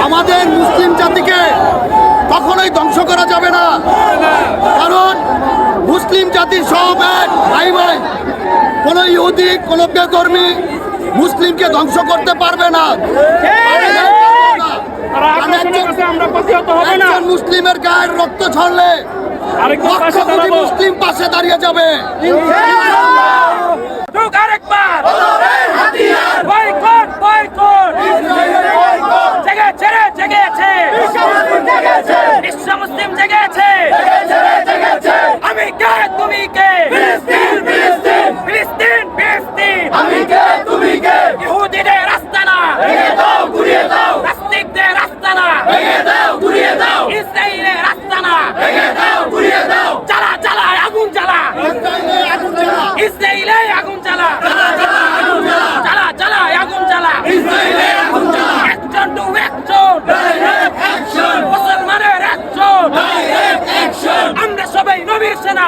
আমাদের মুসলিম জাতিকে কখনোই ধ্বংস করা যাবে না, কারণ মুসলিম জাতির সব এক ভাই ভাই। কোনো ইহুদি কোনো বেধর্মী মুসলিমকে ধ্বংস করতে পারবে না। একজন মুসলিমের গায়ের রক্ত ঝরলে মুসলিম পাশে দাঁড়িয়ে যাবে। বিশ্ব মুসলিম জেগেছে, আমি কে তুমি কে, ফিলিস্তিন ফিলিস্তিন, আমি কে তুমি কে, ইহুদিদের রাস্তানা ভেঙে দাও গুড়িয়ে দাও, নাস্তিকদের রাস্তানা ভেঙে দাও গুড়িয়ে দাও, ইসরায়েলের রাস্তানা ভেঙে দাও গুড়িয়ে দাও, জ্বালা জ্বালা আগুন জ্বালা, ইসরায়েলে আগুন জ্বালা, জ্বালা জ্বালা আগুন জ্বালা, ইসরায়েলে আগুন জ্বালা, একজন টু একজন, মুসলমানের একজন, আমরা সবাই নবীর সেনা,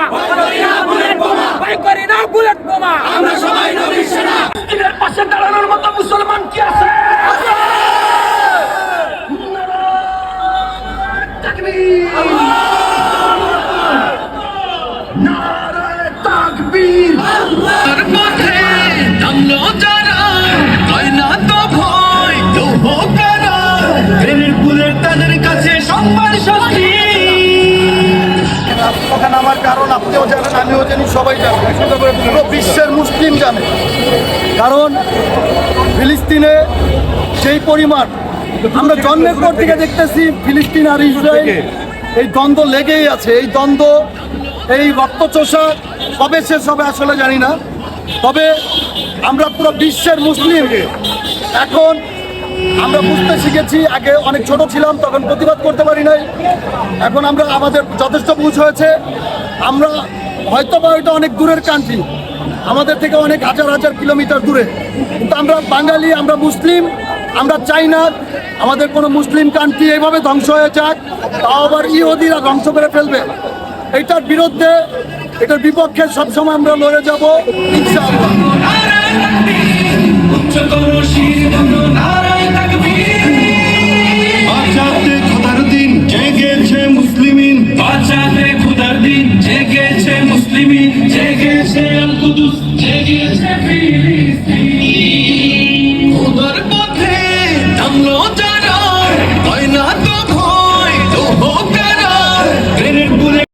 ভয় করি না বুলেট বোমা, আমরা সবাই নবীর সেনা। এদের পাশে দাঁড়ানোর মতো মুসলমান কি আছে? আমার কারণ আপনিও জানেন, আমিও জানি, সবাই জানেন, পুরো বিশ্বের মুসলিম জানে। কারণ ফিলিস্তিনে সেই পরিমাণ আমরা জন্মের পর থেকে দেখতেছি ফিলিস্তিন আর ইসরায়েল এই দ্বন্দ্ব লেগেই আছে। এই দ্বন্দ্ব, এই রক্তচোষা কবে শেষ হবে আসলে জানি না। তবে আমরা পুরো বিশ্বের মুসলিম এখন আমরা বুঝতে শিখেছি। আগে অনেক ছোট ছিলাম, তখন প্রতিবাদ করতে পারি নাই। এখন আমরা আমাদের যথেষ্ট বুঝ হয়েছে। আমরা হয়তো অনেক দূরের কান্ট্রি, আমাদের থেকে অনেক হাজার হাজার কিলোমিটার দূরে, কিন্তু আমরা বাঙালি, আমরা মুসলিম। আমরা চাই না আমাদের কোনো মুসলিম কান্ট্রি এইভাবে ধ্বংস হয়ে যাক, তাও আবার ইহুদিরা ধ্বংস করে ফেলবে। এটার বিরুদ্ধে, এটার বিপক্ষে সবসময় আমরা লড়ে যাব ইনশাআল্লাহ। বাঁচাতে খোদার দিন জেগেছে মুসলিমিন, বাঁচাতে খোদার দিন জেগেছে মুসলিমিন, জেগেছে আল কুদুস, জেগেছে ফিলিস্তিন। খোদার